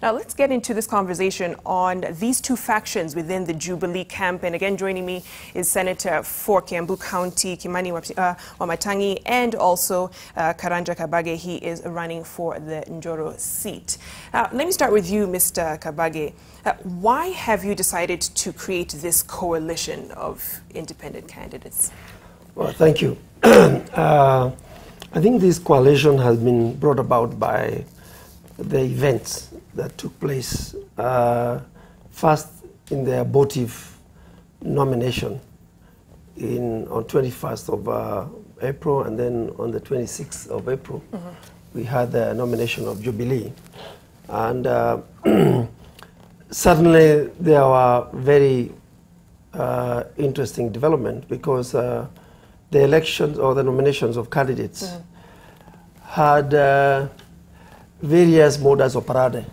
Now let's get into this conversation on these two factions within the Jubilee camp. And again, joining me is Senator for Kiambu County, Kimani Wamatangi, and also Karanja Kabage. He is running for the Njoro seat. Let me start with you, Mr. Kabage. Why have you decided to create this coalition of independent candidates? Well, thank you. I think this coalition has been brought about by the events that took place first in the abortive nomination on 21st of April, and then on the 26th of April we had the nomination of Jubilee. And certainly there were very interesting development, because the elections or the nominations of candidates had various modus operandi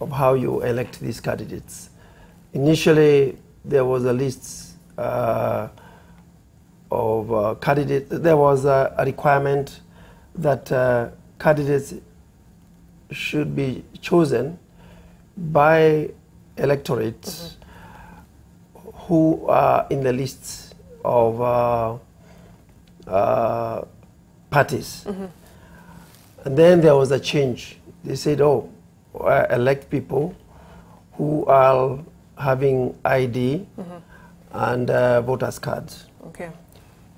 of how you elect these candidates. Initially, there was a list of candidates. There was a requirement that candidates should be chosen by electorates who are in the lists of parties. And then there was a change. They said, oh, elect people who are having ID and voters cards. Okay.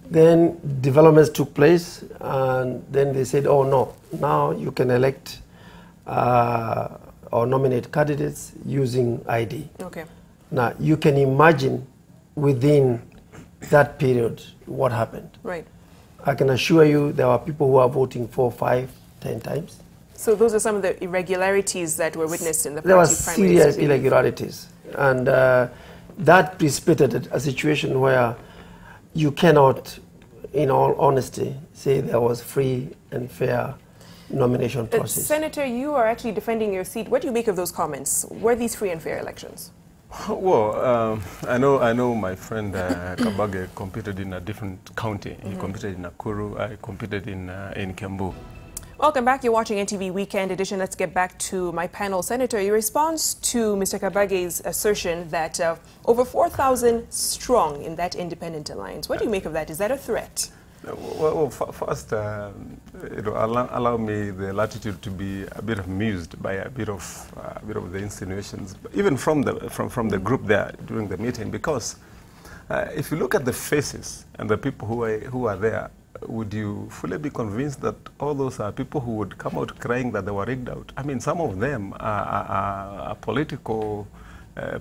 Then developments took place, and then they said, oh no, now you can elect or nominate candidates using ID. Okay. Now you can imagine within that period what happened. Right. I can assure you there are people who are voting 4, 5, 10 times. So those are some of the irregularities that were witnessed in the party primaries. There were serious irregularities, and that precipitated a situation where you cannot, in all honesty, say there was free and fair nomination process. Senator, you are actually defending your seat. What do you make of those comments? Were these free and fair elections? Well, I know my friend Kabage competed in a different county. He competed in Nakuru. I competed in Kiambu. Welcome back. You're watching NTV Weekend Edition. Let's get back to my panel. Senator, your response to Mr. Kabage's assertion that over 4,000 strong in that independent alliance. What do you make of that? Is that a threat? Well, first, allow me the latitude to be a bit amused by a bit of the insinuations, even from the group there during the meeting, because if you look at the faces and the people who are there, would you fully be convinced that all those are people who would come out crying that they were rigged out? I mean, some of them are political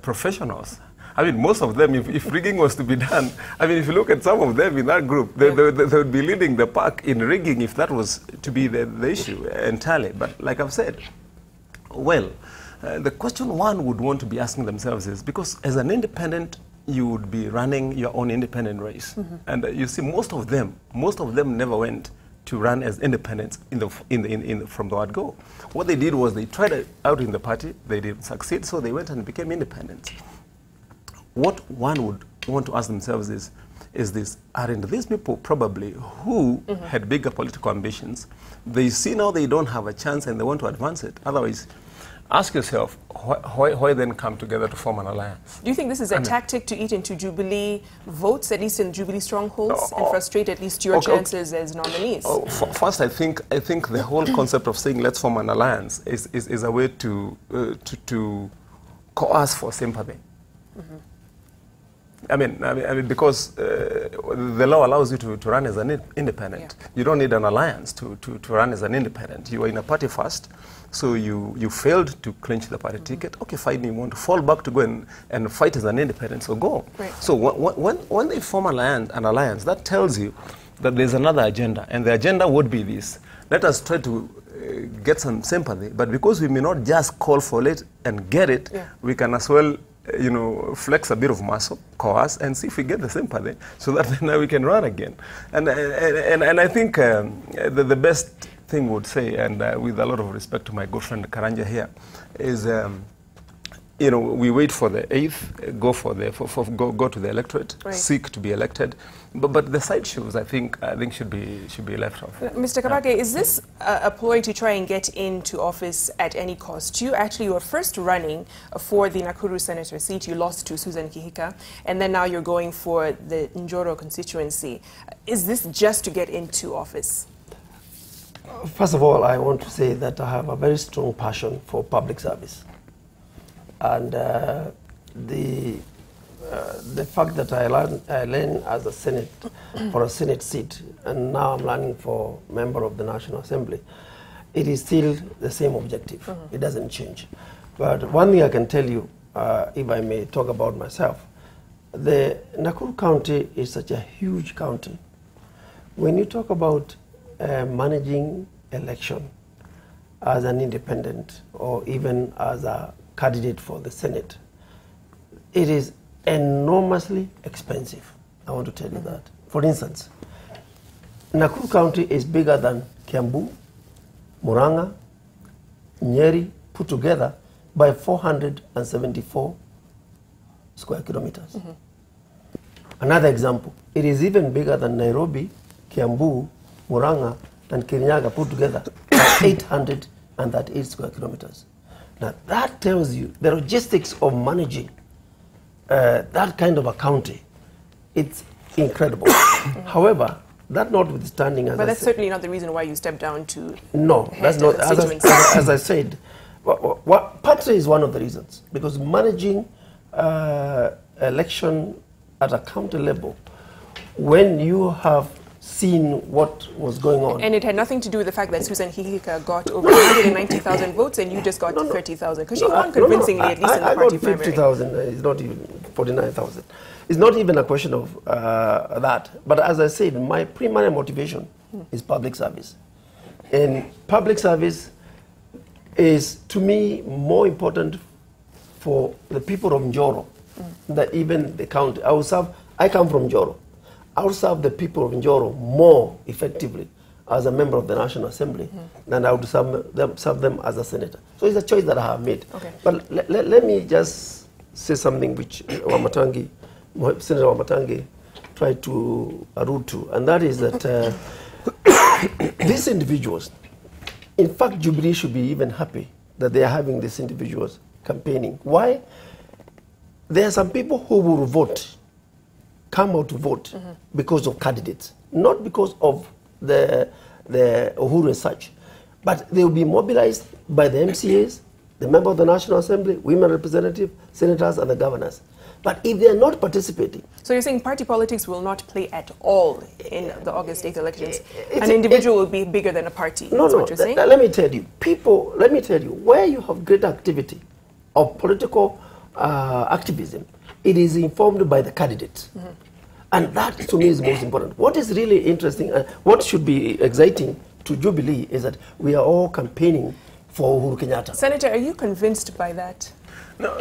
professionals. I mean, most of them, if rigging was to be done, I mean, if you look at some of them in that group, they would be leading the pack in rigging if that was to be the issue entirely. But like I've said, well, the question one would want to be asking themselves is, because as an independent, you would be running your own independent race. And you see, most of them never went to run as independents from the word go. What they did was they tried it out in the party, they didn't succeed, so they went and became independents. What one would want to ask themselves is this: aren't these people probably who had bigger political ambitions? They see now they don't have a chance and they want to advance it. Otherwise, ask yourself, why then come together to form an alliance? Do you think this is a tactic to eat into Jubilee votes, at least in Jubilee strongholds, and frustrate at least your chances as nominees? First, I think the whole concept of saying let's form an alliance is a way to coerce for sympathy. I mean, because the law allows you to run as an independent. You don't need an alliance to run as an independent. You are in a party first, so you failed to clinch the party ticket. Okay, fine, you want to fall back to go and fight as an independent, so go. Right. So when they form an alliance, that tells you that there's another agenda, and the agenda would be this: let us try to get some sympathy, but because we may not just call for it and get it, we can as well flex a bit of muscle, coerce, and see if we get the sympathy, so that then we can run again. And I think the best thing would say, and with a lot of respect to my good friend Karanja here, is you know, we wait for the 8th, go to the electorate, right. seek to be elected. But the side shows, I think should be left off. Mr. Kabake, is this a ploy to try and get into office at any cost? You actually were first running for the Nakuru senator seat. You lost to Susan Kihika, and then now you're going for the Njoro constituency. Is this just to get into office? First of all, I want to say that I have a very strong passion for public service. And the fact that I learned as a Senate, for a Senate seat, and now I'm running for member of the National Assembly, it is still the same objective. Mm-hmm. It doesn't change. But one thing I can tell you, if I may talk about myself, the Nakuru County is such a huge county. When you talk about managing election as an independent or even as a candidate for the Senate, it is enormously expensive. I want to tell you that. For instance, Nakuru County is bigger than Kiambu, Murang'a, Nyeri put together by 474 square kilometers. Mm-hmm. Another example, it is even bigger than Nairobi, Kiambu, Murang'a, and Kirinyaga put together by 838 square kilometers. Now that tells you the logistics of managing that kind of a county. It's incredible. However, that notwithstanding, but that's certainly not the reason why you stepped down to. No, that's not. As I said, partly is one of the reasons, because managing election at a county level, when you have seen what was going on. And it had nothing to do with the fact that Susan Kihika got over 190,000 votes and you just got 30,000. Because she won convincingly, at least in the party primary. I got 50,000, it's not even 49,000. It's not even a question of that. But as I said, my primary motivation is public service. And public service is, to me, more important for the people of Njoro than even the county. I come from Njoro. I would serve the people of Njoro more effectively as a member of the National Assembly than I would serve them as a senator. So it's a choice that I have made. Okay. But let me just say something which Senator Wamatangi tried to allude to, and that is that these individuals, in fact, Jubilee should be even happy that they are having these individuals campaigning. Why? There are some people who will come out to vote because of candidates, not because of the Uhuru as such, but they will be mobilized by the MCAs, the member of the National Assembly, women representatives, senators, and the governors. But if they are not participating... So you're saying party politics will not play at all in the August 8th elections? An individual will be bigger than a party, no, that's what you're saying? Let me tell you, where you have great activity of political activism, it is informed by the candidates. And that, to me, is most important. What is really interesting, what should be exciting to Jubilee is that we are all campaigning for Uhuru Kenyatta. Senator, are you convinced by that? No,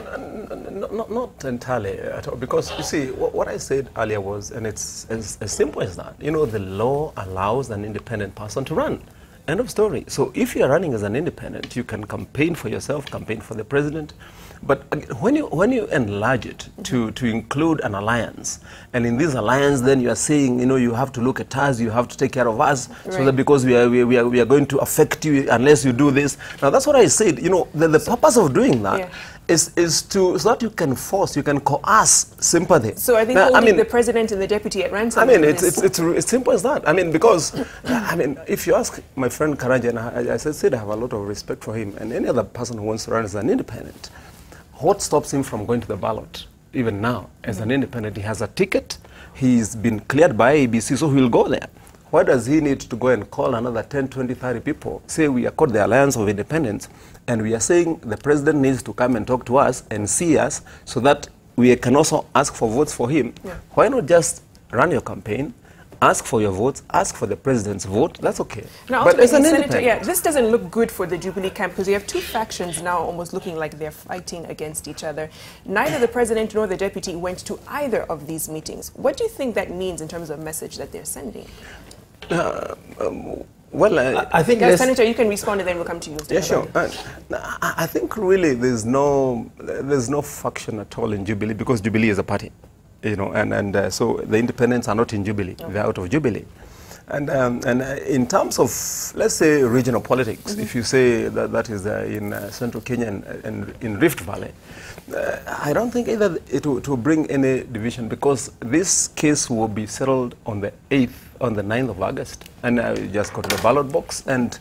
not entirely at all. Because, you see, what I said earlier was, and it's as simple as that, you know, the law allows an independent person to run. End of story. So if you're running as an independent, you can campaign for yourself, campaign for the president. But when you enlarge it to include an alliance, and in this alliance then you are saying, you know, you have to look at us, you have to take care of us, right, so that because we are going to affect you unless you do this. Now that's what I said, you know, the purpose of doing that is so that you can coerce sympathy. So I think holding the president and the deputy at ransom. I mean, it's simple as that. I mean, because, I mean, if you ask my friend Karanja, and I said I have a lot of respect for him, and any other person who wants to run as an independent, what stops him from going to the ballot? Even now, as an independent, he has a ticket, he's been cleared by ABC, so he'll go there. Why does he need to go and call another 10, 20, 30 people? Say we are called the Alliance of Independents, and we are saying the president needs to come and talk to us and see us so that we can also ask for votes for him. Why not just run your campaign, ask for your votes, ask for the president's vote, that's okay. Now, but as an Senator, this doesn't look good for the Jubilee camp because you have two factions now almost looking like they're fighting against each other. Neither the president nor the deputy went to either of these meetings. What do you think that means in terms of message that they're sending? Well, I think Senator, you can respond and then we'll come to you. Yeah, sure. I think really there's no faction at all in Jubilee, because Jubilee is a party, you know, and so the independents are not in Jubilee; they're out of Jubilee. And in terms of, let's say, regional politics, if you say that is in central Kenya and in Rift Valley, I don't think either it will bring any division, because this case will be settled on the 9th of August, and you just go to the ballot box, and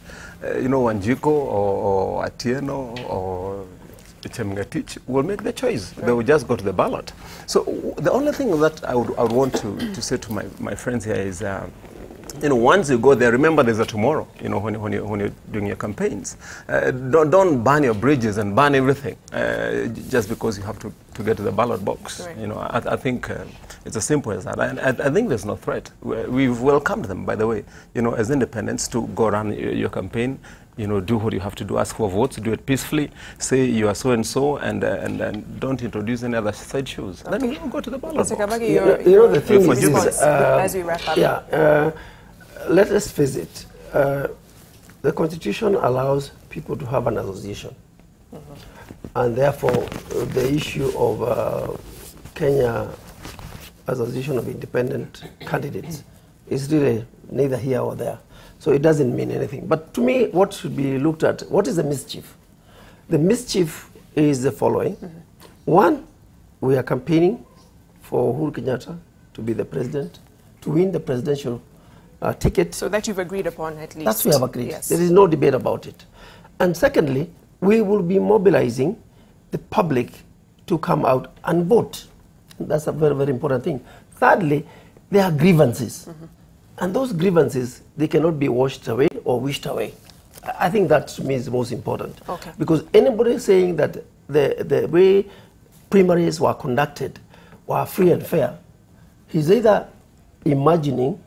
you know, Wanjiko or Atieno or Chemngetich will make the choice. They will just go to the ballot. So the only thing that I would want to say to my friends here is, you know, once you go there, remember there's a tomorrow, you know, when you're doing your campaigns. Don't burn your bridges and burn everything just because you have to get to the ballot box. Right. You know, I think it's as simple as that. And I think there's no threat. We've welcomed them, by the way, you know, as independents, to go run your campaign, you know, do what you have to do, ask for votes, do it peacefully, say you are so-and-so, and don't introduce any other side shoes. Okay. Then you go to the ballot box. You know, the thing is, as we wrap up. Yeah. Let us face it. The Constitution allows people to have an association. And therefore, the issue of Kenya Association of Independent Candidates is really neither here or there. So it doesn't mean anything. But to me, what should be looked at, what is the mischief? The mischief is the following. One, we are campaigning for Uhuru Kenyatta to be the president, to win the presidential ticket. So that you've agreed upon, at least. That's we have agreed. Yes. There is no debate about it. And secondly, we will be mobilizing the public to come out and vote. That's a very, very important thing. Thirdly, there are grievances. And those grievances, they cannot be washed away or wished away. I think that to me is the most important. Okay. Because anybody saying that the way primaries were conducted were free and fair, he's either imagining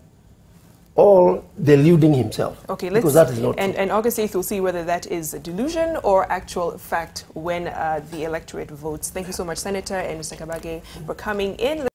or deluding himself. Okay, because that is not true. And August 8th, we'll see whether that is a delusion or actual fact when the electorate votes. Thank you so much, Senator and Mr. Kabage, for coming in.